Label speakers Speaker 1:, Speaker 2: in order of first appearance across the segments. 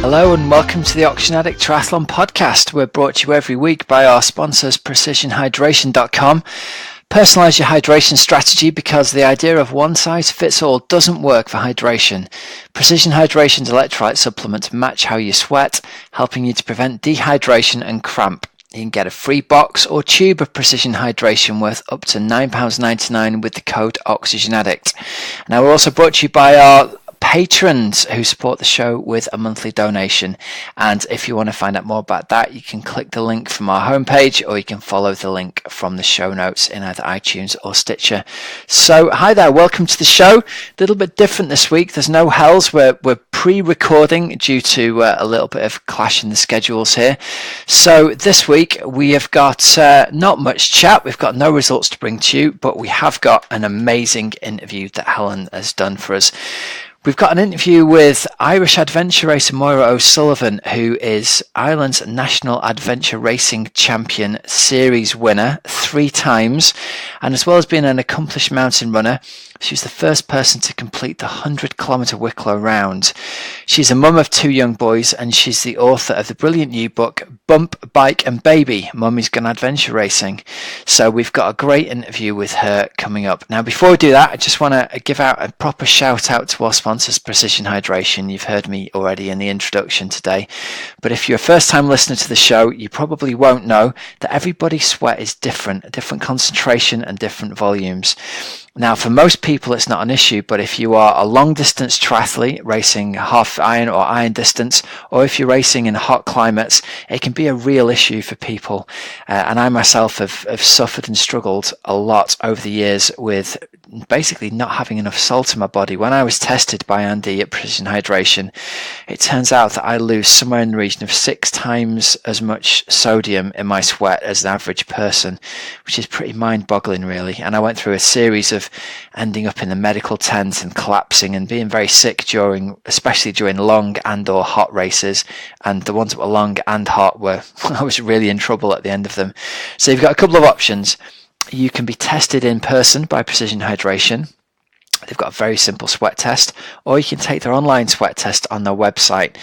Speaker 1: Hello and welcome to the Untitled Triathlon podcast. We're brought to you every week by our sponsors PrecisionHydration.com. Personalize your hydration strategy because the idea of one size fits all doesn't work for hydration. Precision Hydration's electrolyte supplements match how you sweat, helping you to prevent dehydration and cramp. You can get a free box or tube of Precision Hydration worth up to £9.99 with the code OxygenAddict. Now we're also brought to you by our patrons who support the show with a monthly donation, and if you want to find out more about that, you can click the link from our homepage or you can follow the link from the show notes in either iTunes or Stitcher. So hi there, welcome to the show. A little bit different this week. There's no Hells. We're pre-recording due to a little bit of clash in the schedules here. So this week we have got not much chat. We've got no results to bring to you, but we have got an amazing interview that Helen has done for us. We've got an interview with Irish adventure racer Moira Sullivan, who is Ireland's National Adventure Racing Champion Series winner 3 times, and as well as being an accomplished mountain runner, she was the first person to complete the 100-kilometre Wicklow round. She's a mum of 2 young boys, and she's the author of the brilliant new book, Bump, Bike and Baby, Mummy's Gone Adventure Racing. So we've got a great interview with her coming up. Now, before we do that, I just want to give out a proper shout out to our sponsors, Precision Hydration. You've heard me already in the introduction today, but if you're a first-time listener to the show, you probably won't know that everybody's sweat is different, a different concentration and different volumes. Now, for most people, it's not an issue, but if you are a long-distance triathlete racing half iron or iron distance, or if you're racing in hot climates, it can be a real issue for people. And I myself have suffered and struggled a lot over the years with basically not having enough salt in my body. When I was tested by Andy at Precision Hydration, it turns out that I lose somewhere in the region of 6 times as much sodium in my sweat as an average person, which is pretty mind-boggling, really. And I went through a series of ending up in the medical tent and collapsing and being very sick especially during long and or hot races. And the ones that were long and hot I was really in trouble at the end of them. So you've got a couple of options. You can be tested in person by Precision Hydration. They've got a very simple sweat test, or you can take their online sweat test on their website.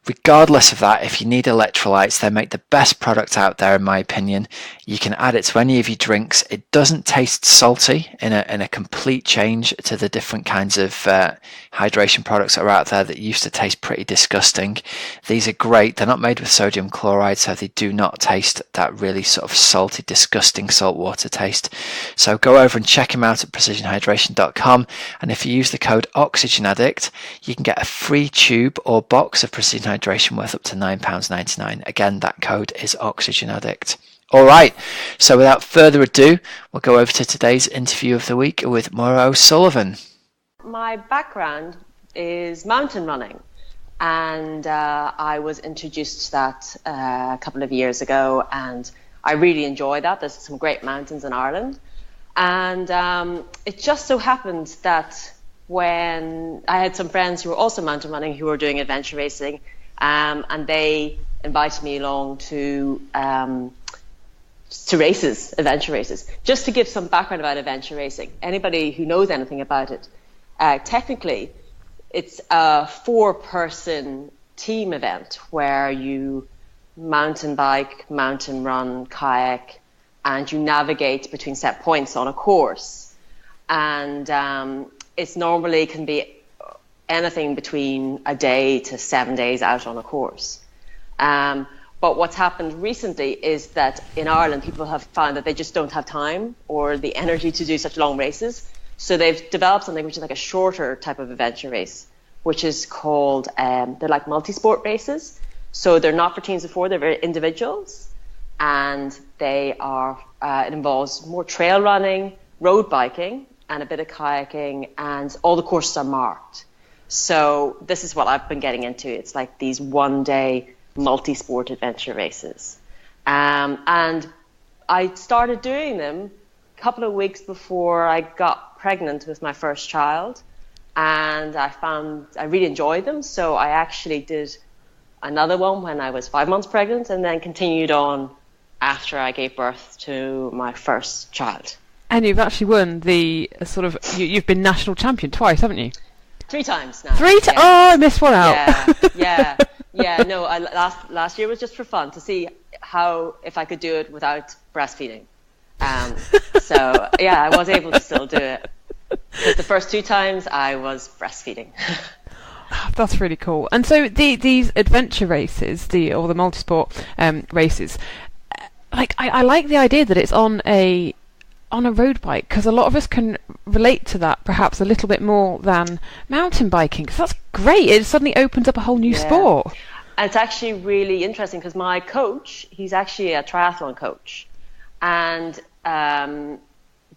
Speaker 1: Regardless of that, if you need electrolytes, they make the best product out there, in my opinion. You can add it to any of your drinks. It doesn't taste salty in a complete change to the different kinds of hydration products that are out there that used to taste pretty disgusting. These are great. They're not made with sodium chloride, so they do not taste that really sort of salty, disgusting saltwater taste. So go over and check them out at precisionhydration.com, and if you use the code OxygenAddict, you can get a free tube or box of Precision Hydration worth up to £9.99. Again, that code is OxygenAddict. All right, so without further ado, we'll go over to today's interview of the week with Moira Sullivan.
Speaker 2: My background is mountain running, and I was introduced to that a couple of years ago, and I really enjoy that. There's some great mountains in Ireland, and it just so happened that when I had some friends who were also mountain running who were doing adventure racing, and they invited me along to races, adventure races. Just to give some background about adventure racing, anybody who knows anything about it, technically it's a 4-person team event where you mountain bike, mountain run, kayak, and you navigate between set points on a course. And it's normally can be anything between a day to 7 days out on a course. But what's happened recently is that in Ireland, people have found that they just don't have time or the energy to do such long races. So they've developed something which is like a shorter type of adventure race, which is called, they're like multi-sport races. So they're not for teams of 4, they're very individuals. And they are, it involves more trail running, road biking, and a bit of kayaking, and all the courses are marked. So this is what I've been getting into. It's like these one-day multi-sport adventure races. And I started doing them a couple of weeks before I got pregnant with my first child, and I found I really enjoyed them. So I actually did another one when I was 5 months pregnant, and then continued on after I gave birth to my first child.
Speaker 3: And you've actually won the you've been national champion twice, haven't you?
Speaker 2: 3 times now.
Speaker 3: Oh, I missed one out.
Speaker 2: Yeah. Yeah, no, last year was just for fun to see if I could do it without breastfeeding. So yeah, I was able to still do it. But the first 2 times I was breastfeeding.
Speaker 3: That's really cool. And so these adventure races, or the multisport races, like I like the idea that it's on a road bike, because a lot of us can relate to that perhaps a little bit more than mountain biking, because that's great. It suddenly opens up a whole new sport.
Speaker 2: And it's actually really interesting because my coach, he's actually a triathlon coach, and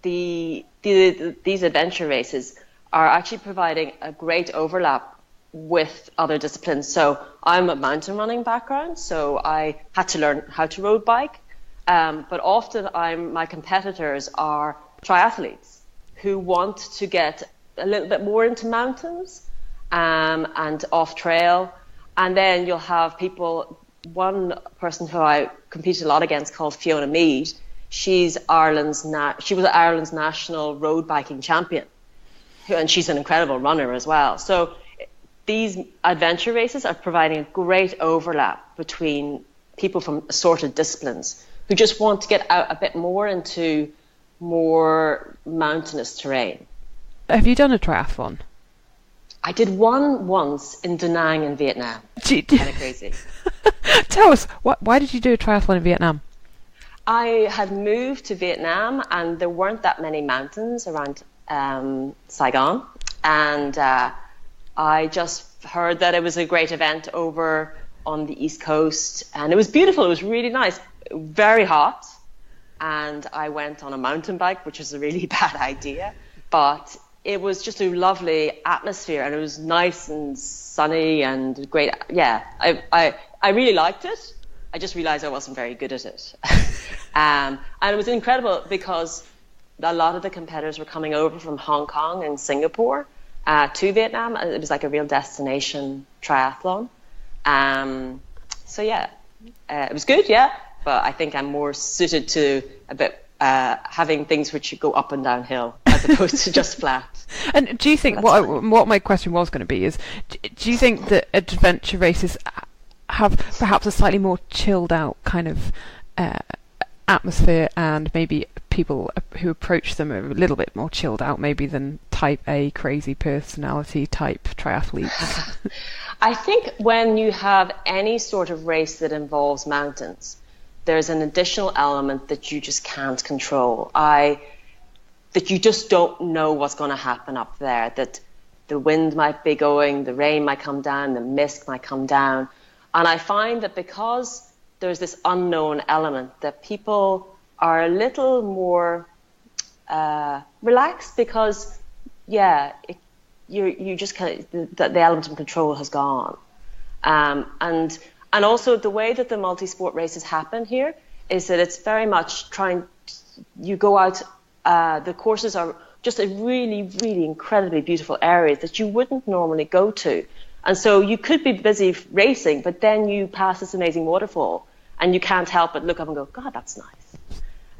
Speaker 2: these adventure races are actually providing a great overlap with other disciplines. So I'm a mountain running background, so I had to learn how to road bike. But often my competitors are triathletes who want to get a little bit more into mountains and off trail. And then you'll have people, one person who I competed a lot against called Fiona Mead. She was Ireland's national road biking champion, and she's an incredible runner as well. So these adventure races are providing a great overlap between people from assorted disciplines who just want to get out a bit more into more mountainous terrain.
Speaker 3: Have you done a triathlon?
Speaker 2: I did one once in Da Nang in Vietnam. Kind of crazy.
Speaker 3: Tell us, why did you do a triathlon in Vietnam?
Speaker 2: I had moved to Vietnam and there weren't that many mountains around Saigon, and I just heard that it was a great event over on the East Coast, and it was beautiful. It was really nice, very hot, and I went on a mountain bike, which was a really bad idea, but it was just a lovely atmosphere, and it was nice and sunny and great. Yeah, I really liked it. I just realized I wasn't very good at it. And it was incredible because a lot of the competitors were coming over from Hong Kong and Singapore to Vietnam. It was like a real destination triathlon. So yeah, it was good, yeah. But I think I'm more suited to a bit having things which go up and downhill as opposed to just flat.
Speaker 3: And do you think, what my question was going to be is, do you think that adventure races have perhaps a slightly more chilled out kind of atmosphere, and maybe people who approach them are a little bit more chilled out maybe than type A crazy personality type triathletes?
Speaker 2: I think when you have any sort of race that involves mountains, there's an additional element that you just can't control. That you just don't know what's going to happen up there, that the wind might be going, the rain might come down, the mist might come down. And I find that because there's this unknown element, that people are a little more relaxed because, you just kind of, the element of control has gone. And also the way that the multi-sport races happen here is that it's very much you go out, the courses are just a really, really incredibly beautiful areas that you wouldn't normally go to. And so you could be busy racing, but then you pass this amazing waterfall and you can't help but look up and go, God, that's nice.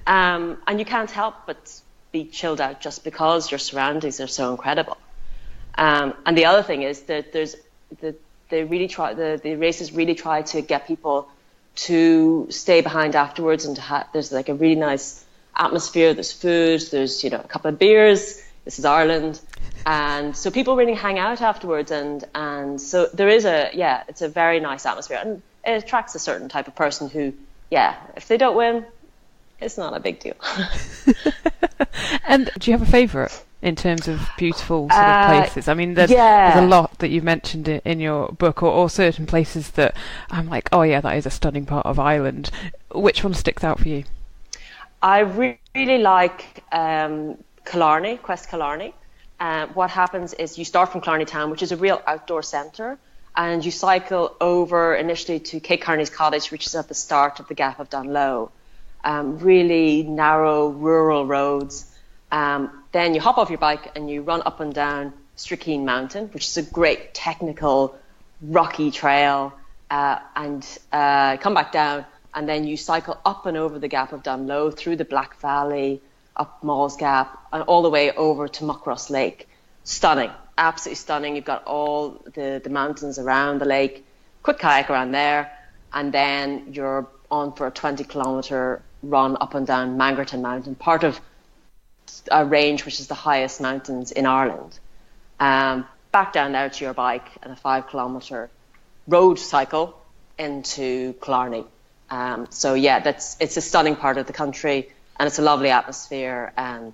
Speaker 2: And you can't help but be chilled out just because your surroundings are so incredible. And the other thing is that the races really try to get people to stay behind afterwards, and there's like a really nice atmosphere. There's food, there's a couple of beers. This is Ireland. And so people really hang out afterwards, and so there is it's a very nice atmosphere, and it attracts a certain type of person who, if they don't win, it's not a big deal.
Speaker 3: And do you have a favourite in terms of beautiful sort of places? I mean, there's a lot that you've mentioned in your book, or certain places that I'm like, oh yeah, that is a stunning part of Ireland. Which one sticks out for you?
Speaker 2: I really like Killarney, Quest Killarney. What happens is you start from Killarney town, which is a real outdoor centre, and you cycle over initially to Kate Kearney's cottage, which is at the start of the Gap of Dunlow. Really narrow rural roads. Then you hop off your bike and you run up and down Strickeen Mountain, which is a great technical rocky trail, and come back down, and then you cycle up and over the Gap of Dunlow through the Black Valley, up Mall's Gap, and all the way over to Muckross Lake. Stunning, absolutely stunning. You've got all the mountains around the lake, quick kayak around there, and then you're on for a 20-kilometer run up and down Mangerton Mountain, part of a range which is the highest mountains in Ireland. Back down there to your bike and a 5-kilometer road cycle into Killarney. So yeah, it's a stunning part of the country, and it's a lovely atmosphere, and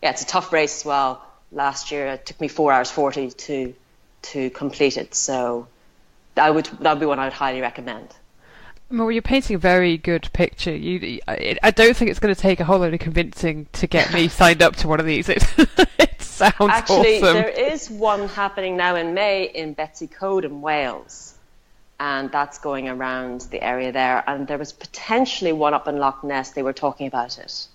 Speaker 2: yeah, it's a tough race as well. Last year it took me 4 hours 40 to complete it, so that would be one I would highly recommend.
Speaker 3: Well, you're painting a very good picture. I don't think it's going to take a whole load of convincing to get me signed up to one of these. It sounds
Speaker 2: Actually,
Speaker 3: awesome.
Speaker 2: There is one happening now in May in Betsycode in Wales, and that's going around the area there. And there was potentially one up in Loch Ness. They were talking about it.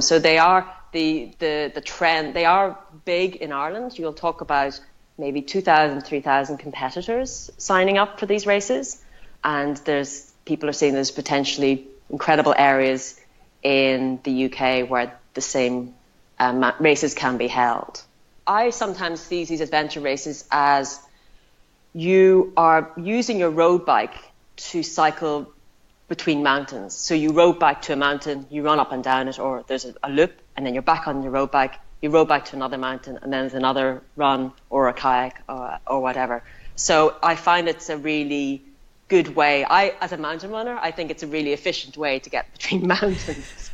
Speaker 2: So they are the trend. They are big in Ireland. You'll talk about maybe 2,000, 3,000 competitors signing up for these races, and people are saying there's potentially incredible areas in the UK where the same races can be held. I sometimes see these adventure races as you are using your road bike to cycle between mountains. So you road bike to a mountain, you run up and down it, or there's a loop, and then you're back on your road bike, you road bike to another mountain, and then there's another run or a kayak or whatever. So I find it's a really good way. As a mountain runner, I think it's a really efficient way to get between mountains.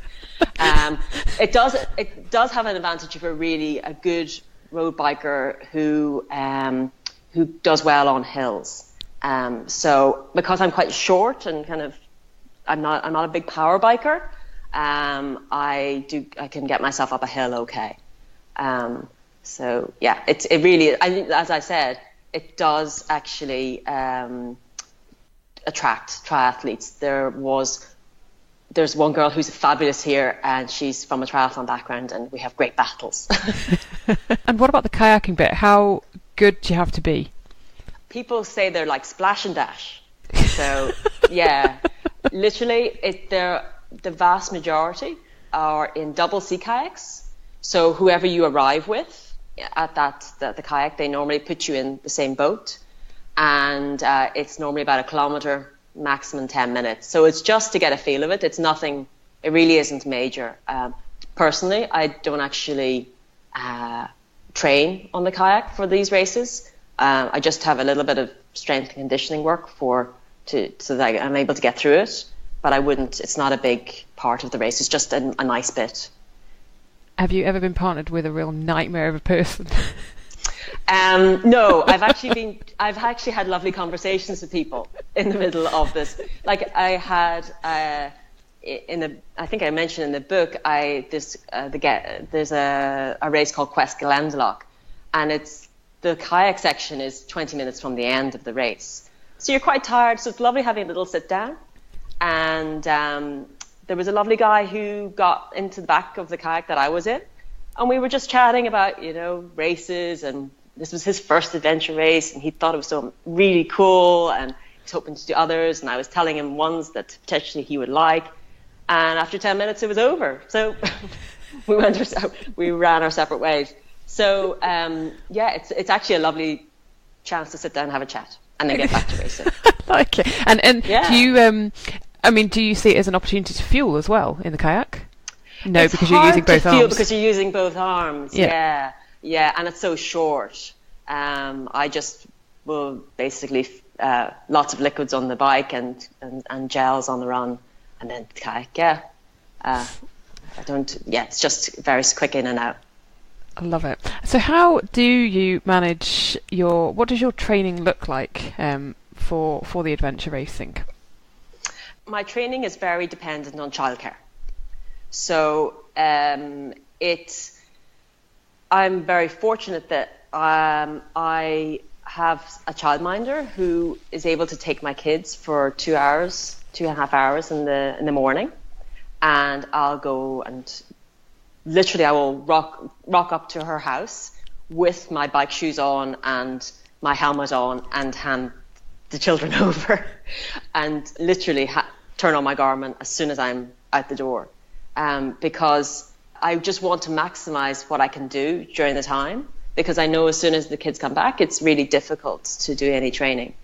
Speaker 2: It does have an advantage if you're really a good road biker who does well on hills. So because I'm quite short and kind of I'm not a big power biker, I can get myself up a hill okay. So yeah, it really, I think, as I said, it does actually attract triathletes. There's one girl who's fabulous here, and she's from a triathlon background, and we have great battles.
Speaker 3: And what about the kayaking bit? How good do you have to be?
Speaker 2: People say they're like splash and dash. So yeah, literally, the vast majority are in double sea kayaks. So whoever you arrive with at the kayak, they normally put you in the same boat, and it's normally about 1 kilometer, maximum 10 minutes. So it's just to get a feel of it. It's nothing. It really isn't major. Personally, I don't actually train on the kayak for these races. I just have a little bit of strength and conditioning work so that I'm able to get through it. But I wouldn't. It's not a big part of the race. It's just a nice bit.
Speaker 3: Have you ever been partnered with a real nightmare of a person?
Speaker 2: No, I've actually had lovely conversations with people in the middle of this. Like I had I think I mentioned in the book, there's a race called Quest Glendalough, and the kayak section is 20 minutes from the end of the race. So you're quite tired, so it's lovely having a little sit down. And there was a lovely guy who got into the back of the kayak that I was in, and we were just chatting about, races, and this was his first adventure race, and he thought it was so really cool, and he's hoping to do others, and I was telling him ones that potentially he would like, and after 10 minutes it was over. So we ran our separate ways. So it's actually a lovely chance to sit down and have a chat and then get back to racing.
Speaker 3: I like it. And
Speaker 2: yeah.
Speaker 3: do you see it as an opportunity to fuel as well in the kayak? No,
Speaker 2: it's
Speaker 3: because you're using both arms.
Speaker 2: Because you're using both arms.
Speaker 3: Yeah,
Speaker 2: and it's so short. I just will basically lots of liquids on the bike and gels on the run, and then kayak. Yeah, it's just very quick in and out.
Speaker 3: I love it. So how do you manage what does your training look like for the adventure racing?
Speaker 2: My training is very dependent on childcare. So I'm very fortunate that I have a childminder who is able to take my kids for 2.5 hours in the morning, and I'll go and literally I will rock up to her house with my bike shoes on and my helmet on and hand the children over and literally turn on my garment as soon as I'm out the door, because I just want to maximize what I can do during the time, because I know as soon as the kids come back it's really difficult to do any training.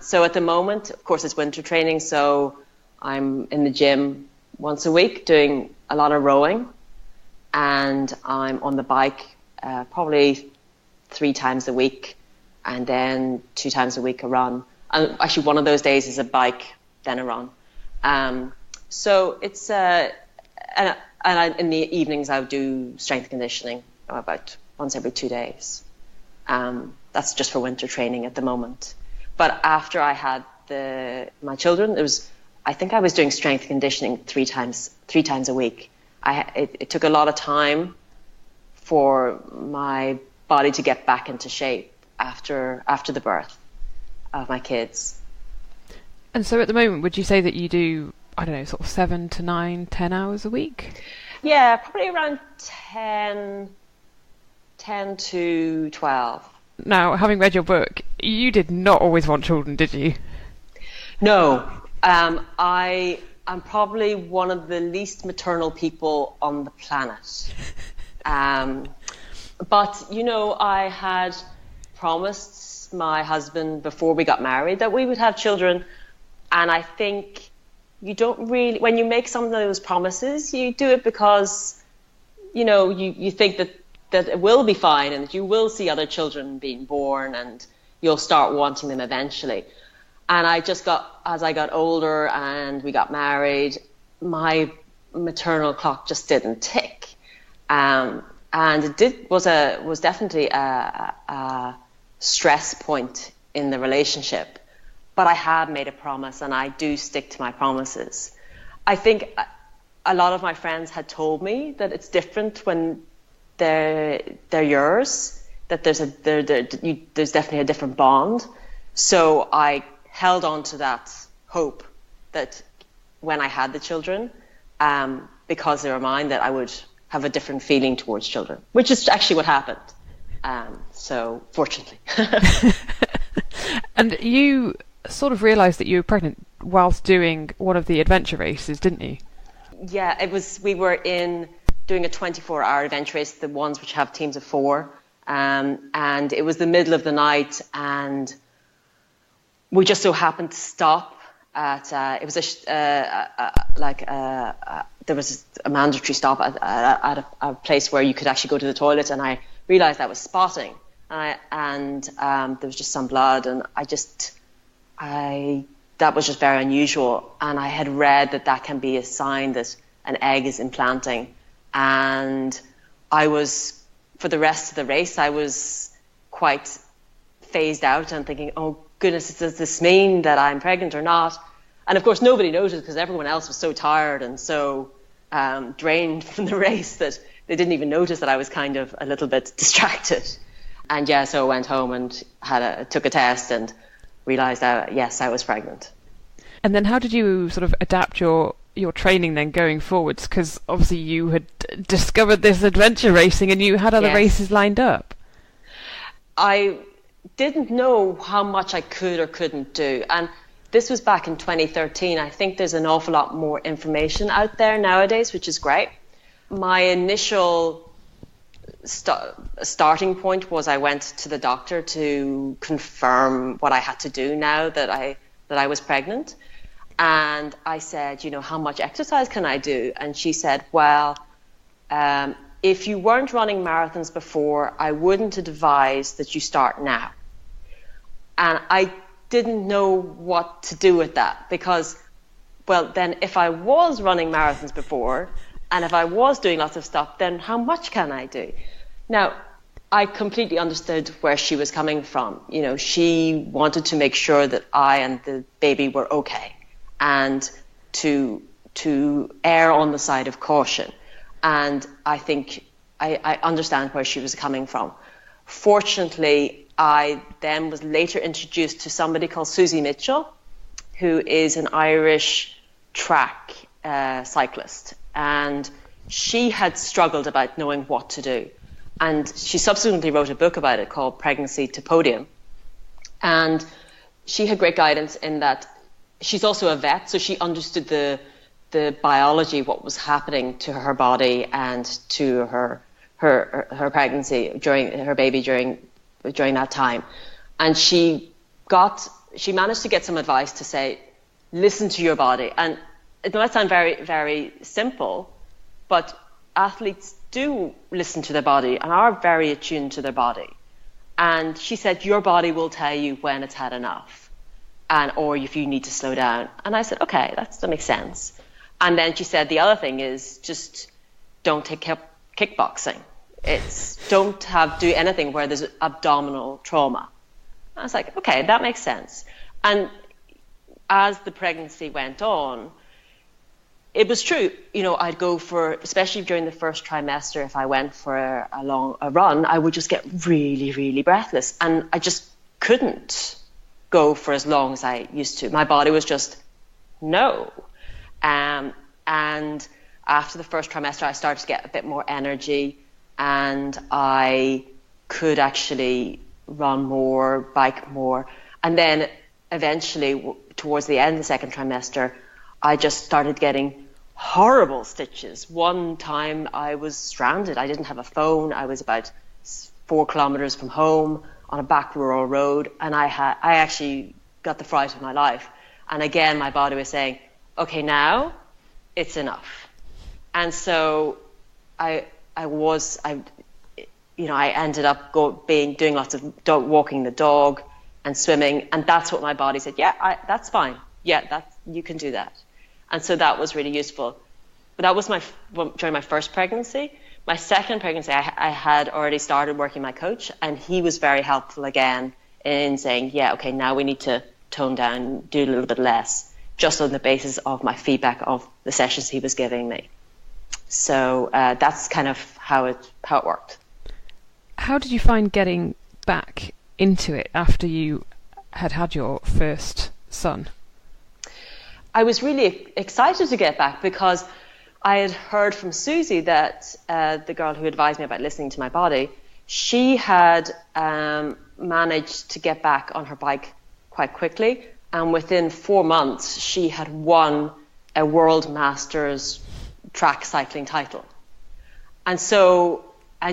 Speaker 2: So at the moment, of course, it's winter training, so I'm in the gym once a week doing a lot of rowing, and I'm on the bike probably 3 times a week, and then 2 times a week a run. And actually, one of those days is a bike, then a run. So it's and in the evenings I would do strength conditioning about once every 2 days. That's just for winter training at the moment. But after I had my children, I think I was doing strength conditioning 3 times a week. It took a lot of time for my body to get back into shape after the birth of my kids.
Speaker 3: And so at the moment, would you say that you do, I don't know, sort of 7 to 9, 10 hours a week?
Speaker 2: Yeah, probably around 10 to 12.
Speaker 3: Now, having read your book, you did not always want children, did you?
Speaker 2: No. I'm probably one of the least maternal people on the planet. But, I had promised my husband before we got married that we would have children. And I think you don't really, when you make some of those promises, you do it because, you think that it will be fine and that you will see other children being born and you'll start wanting them eventually. And as I got older and we got married, my maternal clock just didn't tick. And it was definitely a stress point in the relationship. But I had made a promise and I do stick to my promises. I think a lot of my friends had told me that it's different when they're yours, that there's definitely a different bond. So I held on to that hope that when I had the children, because they were mine, that I would have a different feeling towards children, which is actually what happened. So fortunately.
Speaker 3: And you sort of realised that you were pregnant whilst doing one of the adventure races, didn't you?
Speaker 2: Yeah, we were doing a 24-hour adventure race, the ones which have teams of 4. And it was the middle of the night, and we just so happened to stop at there was a mandatory stop at a place where you could actually go to the toilet, and I realised I was spotting, and there was just some blood, and that was just very unusual, and I had read that can be a sign that an egg is implanting, and for the rest of the race, I was quite phased out and thinking, oh goodness, does this mean that I'm pregnant or not? And of course, nobody noticed because everyone else was so tired and so drained from the race that they didn't even notice that I was kind of a little bit distracted. And yeah, so I went home and took a test and realised that, yes, I was pregnant.
Speaker 3: And then how did you sort of adapt your training then going forwards? Because obviously you had discovered this adventure racing and you had other races lined up. I
Speaker 2: didn't know how much I could or couldn't do. And this was back in 2013. I think there's an awful lot more information out there nowadays, which is great. My initial starting point was I went to the doctor to confirm what I had to do now that I was pregnant. And I said, how much exercise can I do? And she said, well, if you weren't running marathons before, I wouldn't advise that you start now. And I didn't know what to do with that because, well, then if I was running marathons before and if I was doing lots of stuff, then how much can I do? Now, I completely understood where she was coming from. She wanted to make sure that I and the baby were okay and to err on the side of caution. And I think I understand where she was coming from. Fortunately, I then was later introduced to somebody called Suzie Mitchell, who is an Irish track cyclist. And she had struggled about knowing what to do. And she subsequently wrote a book about it called Pregnancy to Podium. And she had great guidance in that she's also a vet, so she understood the biology, what was happening to her body and to her pregnancy during that time. And she she managed to get some advice to say, listen to your body. And it might sound very, very simple, but athletes do listen to their body and are very attuned to their body. And she said, your body will tell you when it's had enough, or if you need to slow down. And I said, okay, that makes sense. And then she said, the other thing is just don't take up kickboxing. Don't do anything where there's abdominal trauma. I was like, okay, that makes sense. And as the pregnancy went on, it was true. I'd go especially during the first trimester, if I went for a run, I would just get really, really breathless. And I just couldn't go for as long as I used to. My body was just, no. And after the first trimester, I started to get a bit more energy, and I could actually run more, bike more. And then eventually, towards the end of the second trimester, I just started getting horrible stitches. One time I was stranded. I didn't have a phone. I was about 4 kilometers from home on a back rural road, and I actually got the fright of my life. And again, my body was saying, okay, now it's enough. And so I ended up doing lots of walking the dog and swimming, and that's what my body said. Yeah, that's fine. Yeah, you can do that. And so that was really useful. But that was during my first pregnancy. My second pregnancy, I had already started working my coach, and he was very helpful again in saying, yeah, okay, now we need to tone down, do a little bit less, just on the basis of my feedback of the sessions he was giving me. So that's kind of how it worked.
Speaker 3: How did you find getting back into it after you had your first son?
Speaker 2: I was really excited to get back because I had heard from Suzie that the girl who advised me about listening to my body, she had managed to get back on her bike quite quickly. And within 4 months, she had won a World Masters track cycling title. And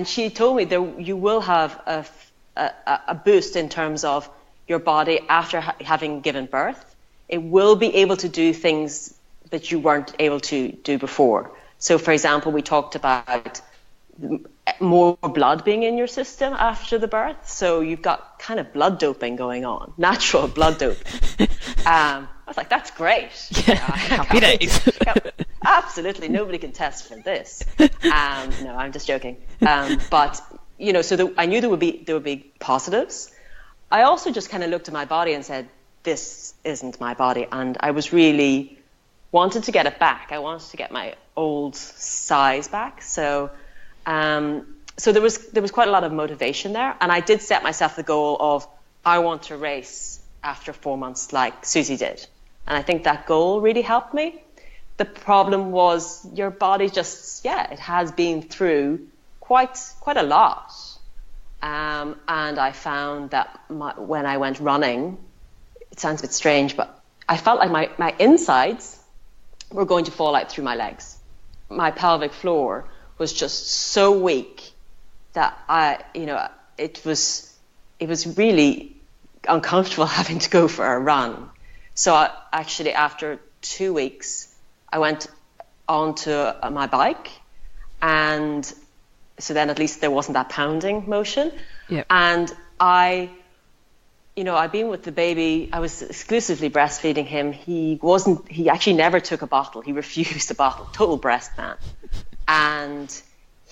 Speaker 2: she told me that you will have a boost in terms of your body after having given birth. It will be able to do things that you weren't able to do before. So, for example, we talked about more blood being in your system after the birth. So you've got kind of blood doping going on, natural blood doping. I was like, that's great.
Speaker 3: Yeah, happy days.
Speaker 2: Absolutely. Nobody can test for this. No, I'm just joking. But, I knew there would be positives. I also just kind of looked at my body and said, this isn't my body. And I was really wanted to get it back. I wanted to get my old size back. So there was quite a lot of motivation there. And I did set myself the goal of, I want to race after 4 months like Suzie did. And I think that goal really helped me. The problem was your body just, it has been through quite a lot. And I found that when I went running, it sounds a bit strange, but I felt like my insides were going to fall out through my legs. My pelvic floor was just so weak that it was really uncomfortable having to go for a run. So actually after 2 weeks, I went onto my bike, and so then at least there wasn't that pounding motion. Yep. And I'd been with the baby. I was exclusively breastfeeding him. He actually never took a bottle. He refused a bottle, total breast man. And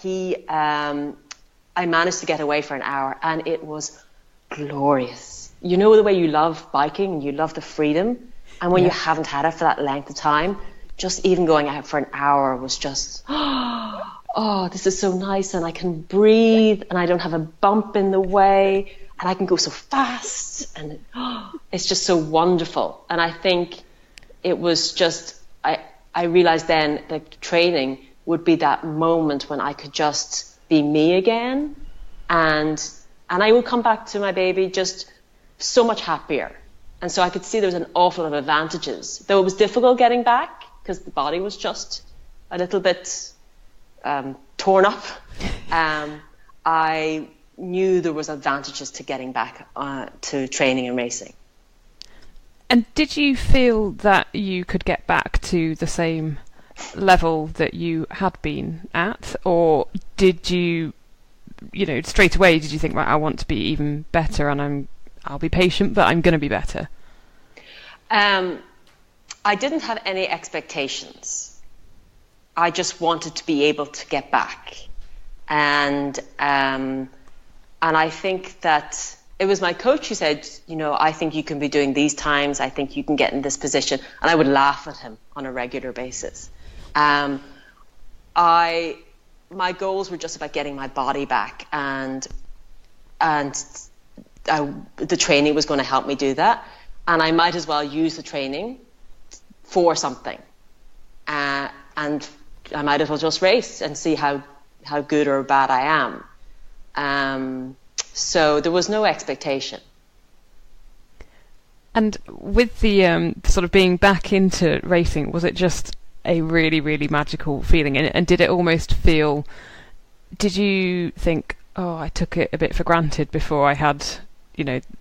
Speaker 2: I managed to get away for an hour, and it was glorious. You know the way you love biking and you love the freedom, and when you haven't had it for that length of time, just even going out for an hour was just, oh, this is so nice, and I can breathe, and I don't have a bump in the way, and I can go so fast, and it's just so wonderful. And I think it was just, I realized then that training would be that moment when I could just be me again, and I would come back to my baby just so much happier. And so I could see there was an awful lot of advantages. Though it was difficult getting back because the body was just a little bit torn up, I knew there was advantages to getting back to training and racing.
Speaker 3: And did you feel that you could get back to the same level that you had been at, or did you, straight away did you think, right, I want to be even better, and I'll be patient, but I'm going to be better?
Speaker 2: I didn't have any expectations. I just wanted to be able to get back, and I think that it was my coach who said, I think you can be doing these times. I think you can get in this position, and I would laugh at him on a regular basis. My goals were just about getting my body back, and the training was going to help me do that, and I might as well use the training for something, and I might as well just race and see how good or bad I am. So there was no expectation. And
Speaker 3: with the sort of being back into racing, was it just a really, really magical feeling? And did it almost feel, did you think, oh, I took it a bit for granted before I had,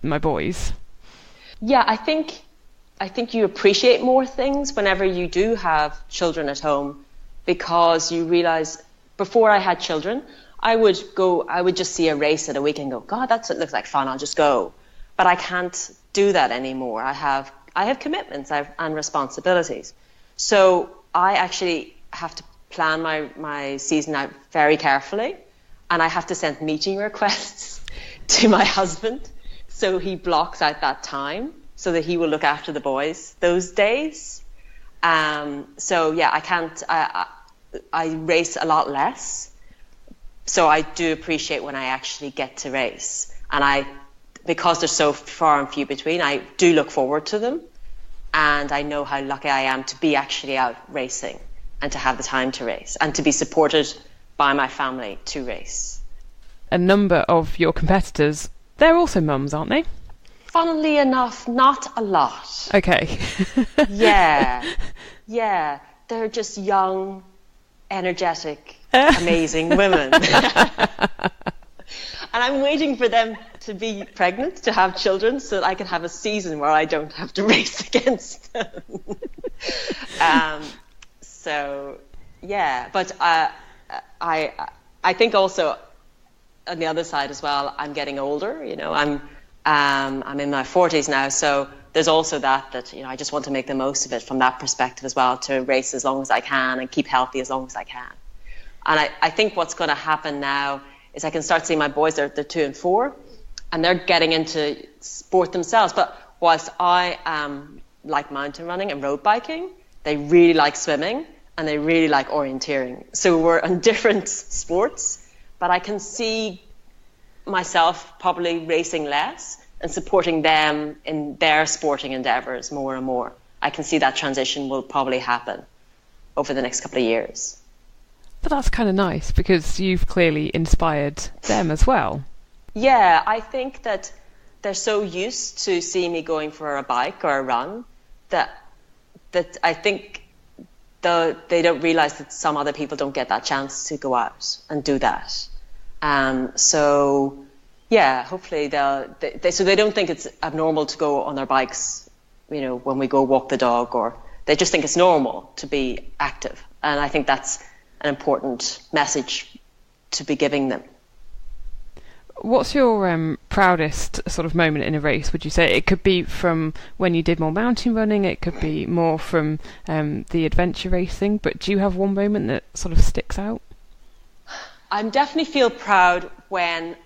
Speaker 3: my boys? Yeah, I think you appreciate more things whenever you do have children at home, because you realize, before I had children, I would just see a race at a weekend and go, God, it looks like fun, I'll just go. But I can't do that anymore. I have commitments and responsibilities. So I actually have to plan my season out very carefully, and I have to send meeting requests to my husband, so he blocks out that time so that he will look after the boys those days. So yeah, I race a lot less. So I do appreciate when I actually get to race, and because they're so far and few between, I do look forward to them, and I know how lucky I am to be actually out racing and to have the time to race and to be supported by my family to race. A number of your competitors, they're also mums, aren't they?
Speaker 2: Funnily enough, not a lot.
Speaker 3: Okay.
Speaker 2: Yeah, they're just young, energetic, amazing women. And I'm waiting for them to be pregnant, to have children, so that I can have a season where I don't have to race against them. So yeah, but I think also on the other side as well, I'm getting older. I'm in my 40s now, so there's also that I just want to make the most of it from that perspective as well, to race as long as I can and keep healthy as long as I can. And I think what's going to happen now is I can start seeing my boys, they're 2 and 4, and they're getting into sport themselves. But whilst I like mountain running and road biking, they really like swimming and they really like orienteering. So we're on different sports, but I can see myself probably racing less and supporting them in their sporting endeavours more and more. I can see that transition will probably happen over the next couple of years.
Speaker 3: But that's kind of nice, because you've clearly inspired them as well.
Speaker 2: Yeah, I think that they're so used to seeing me going for a bike or a run that I think they don't realise that some other people don't get that chance to go out and do that. So yeah, hopefully so they don't think it's abnormal to go on their bikes, when we go walk the dog, or they just think it's normal to be active. And I think that's an important message to be giving them.
Speaker 3: What's your proudest sort of moment in a race, would you say? It could be from when you did more mountain running, it could be more from the adventure racing, but do you have one moment that sort of sticks out?
Speaker 2: I definitely feel proud when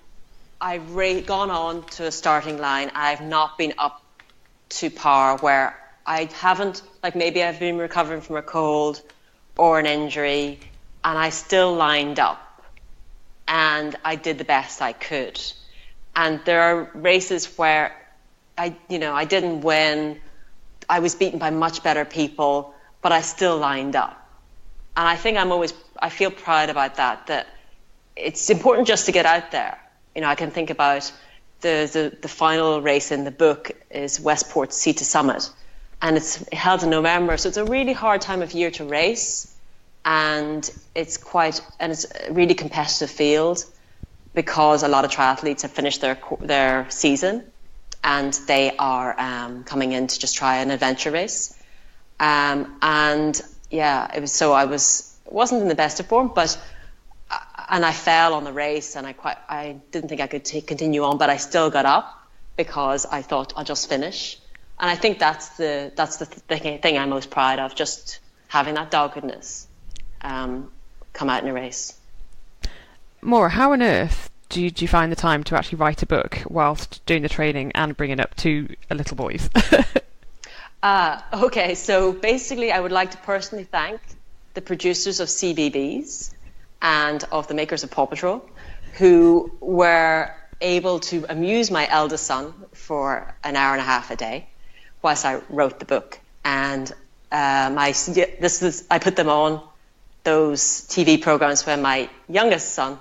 Speaker 2: I've gone on to a starting line. I've not been up to par, where I haven't, maybe I've been recovering from a cold or an injury, and I still lined up and I did the best I could. And there are races where I didn't win, I was beaten by much better people, but I still lined up. And I think I feel proud about that it's important just to get out there. I can think about the final race in the book is Westport Sea to Summit, and it's held in November, so it's a really hard time of year to race. And it's a really competitive field, because a lot of triathletes have finished their season, and they are coming in to just try an adventure race. And yeah, it wasn't in the best of form, and I fell on the race, and I didn't think I could continue on, but I still got up because I thought I'll just finish. And I think that's the thing I'm most proud of, just having that doggedness come out in a race.
Speaker 3: Moira, how on earth do you find the time to actually write a book whilst doing the training and bringing up two little boys?
Speaker 2: Okay, so basically I would like to personally thank the producers of CBeebies and of the makers of Paw Patrol, who were able to amuse my eldest son for an hour and a half a day whilst I wrote the book. And I put them on those TV programs when my youngest son,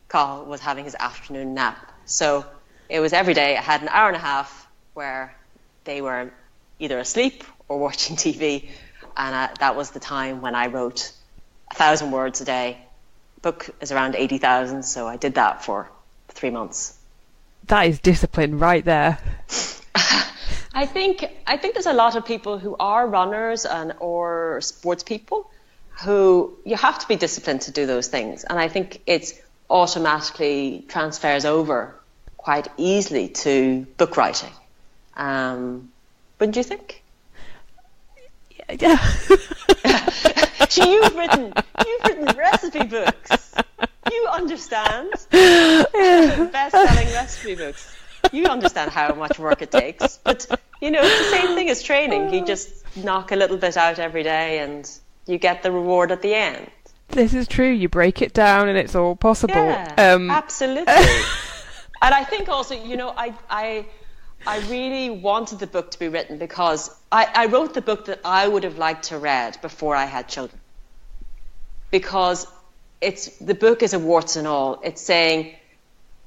Speaker 2: Carl, was having his afternoon nap. So it was every day. I had an hour and a half where they were either asleep or watching TV, and that was the time when I wrote 1,000 words a day. Book is around 80,000, so I did that for 3 months.
Speaker 3: That is discipline right there.
Speaker 2: I think there's a lot of people who are runners or sports people who you have to be disciplined to do those things, and I think it's automatically transfers over quite easily to book writing. Wouldn't you think?
Speaker 3: Yeah.
Speaker 2: You've written recipe books. You understand. Best-selling recipe books. You understand how much work it takes. But, it's the same thing as training. You just knock a little bit out every day and you get the reward at the end.
Speaker 3: This is true. You break it down and it's all possible.
Speaker 2: Yeah, absolutely. And I think also, I really wanted the book to be written because I wrote the book that I would have liked to read before I had children. Because the book is a warts and all. It's saying,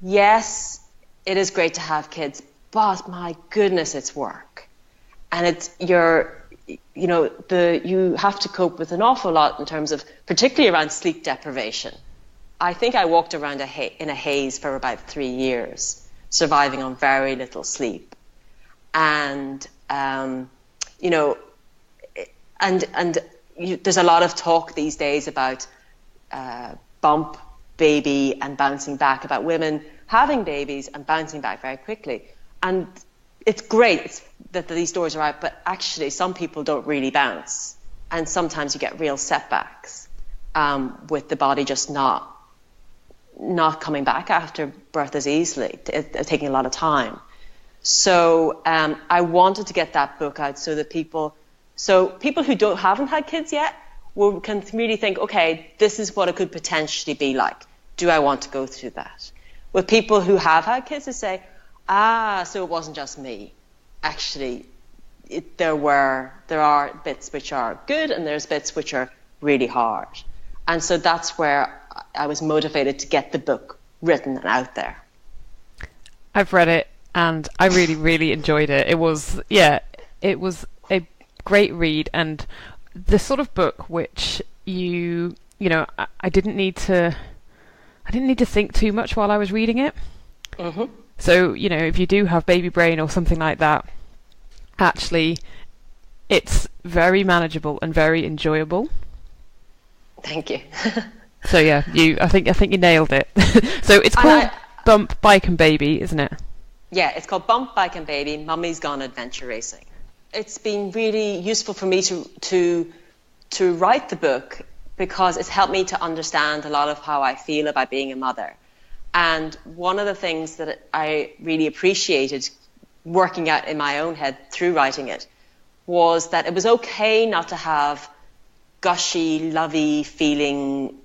Speaker 2: yes, it is great to have kids, but my goodness, it's work. And you have to cope with an awful lot in terms of, particularly around sleep deprivation. I think I walked around in a haze for about 3 years, surviving on very little sleep. And, there's a lot of talk these days about bump, baby, and bouncing back, about women having babies and bouncing back very quickly. And it's great that these stories are out, but actually some people don't really bounce. And sometimes you get real setbacks with the body just not coming back after birth as easily, taking a lot of time. So I wanted to get that book out so that people who haven't had kids yet can really think, okay, this is what it could potentially be like. Do I want to go through that? With people who have had kids, they say, so it wasn't just me. Actually, there are bits which are good and there's bits which are really hard. And so that's where I was motivated to get the book written and out there.
Speaker 3: I've read it and I really, really enjoyed it. It was a great read, and the sort of book which I didn't need to think too much while I was reading it. Mm-hmm. So, if you do have baby brain or something like that, actually, it's very manageable and very enjoyable.
Speaker 2: Thank you.
Speaker 3: So yeah, I think you nailed it. So it's called Bump, Bike and Baby, isn't it?
Speaker 2: Yeah, it's called Bump, Bike and Baby, Mummy's Gone Adventure Racing. It's been really useful for me to write the book because it's helped me to understand a lot of how I feel about being a mother. And one of the things that I really appreciated working out in my own head through writing it was that it was okay not to have gushy, lovey feeling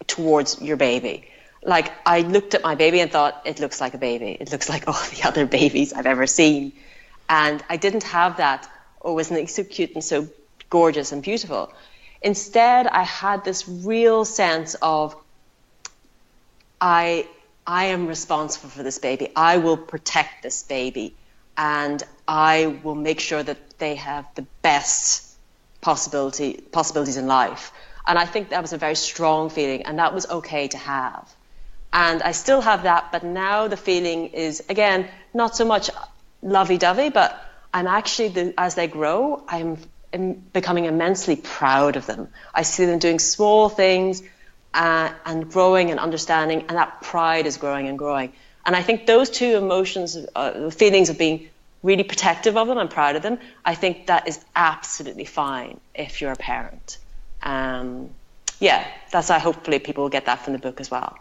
Speaker 2: towards your baby. Like, I looked at my baby and thought, it looks like a baby. It looks like all the other babies I've ever seen. And I didn't have that, isn't it so cute and so gorgeous and beautiful. Instead, I had this real sense of, I am responsible for this baby. I will protect this baby, and I will make sure that they have the best possibilities in life. And I think that was a very strong feeling, and that was okay to have. And I still have that, but now the feeling is, again, not so much lovey-dovey, but I'm actually, as they grow, I'm becoming immensely proud of them. I see them doing small things and growing and understanding, and that pride is growing and growing. And I think those two emotions, feelings of being really protective of them and proud of them, I think that is absolutely fine if you're a parent. That's why hopefully people will get that from the book as well.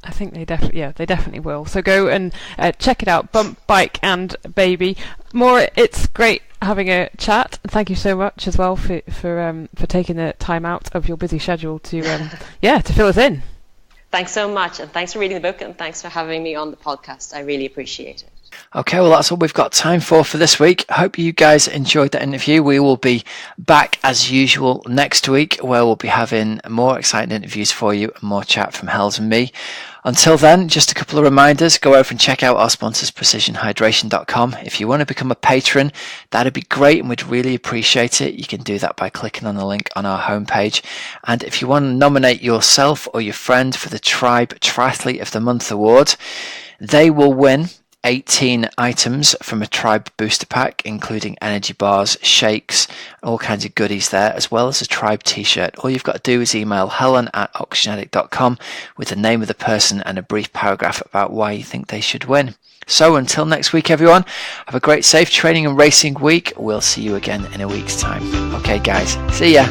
Speaker 3: I think they definitely will. So go and check it out, Bump, Bike and Baby. Moira, it's great having a chat. Thank you so much as well for taking the time out of your busy schedule to fill us in.
Speaker 2: Thanks so much, and thanks for reading the book, and thanks for having me on the podcast. I really appreciate it.
Speaker 1: Okay, well, that's all we've got time for this week. Hope you guys enjoyed that interview. We will be back as usual next week, where we'll be having more exciting interviews for you and more chat from Hells and me. Until then, just a couple of reminders. Go over and check out our sponsors, precisionhydration.com. If you want to become a patron, that'd be great and we'd really appreciate it. You can do that by clicking on the link on our homepage. And if you want to nominate yourself or your friend for the Tribe Triathlete of the Month award, they will win 18 items from a Tribe booster pack, including energy bars, shakes, all kinds of goodies there, as well as a Tribe t-shirt. All you've got to do is email helen@oxygenaddict.com with the name of the person and a brief paragraph about why you think they should win. So until next week, everyone, have a great safe training and racing week. We'll see you again in a week's time. Okay, guys, see ya.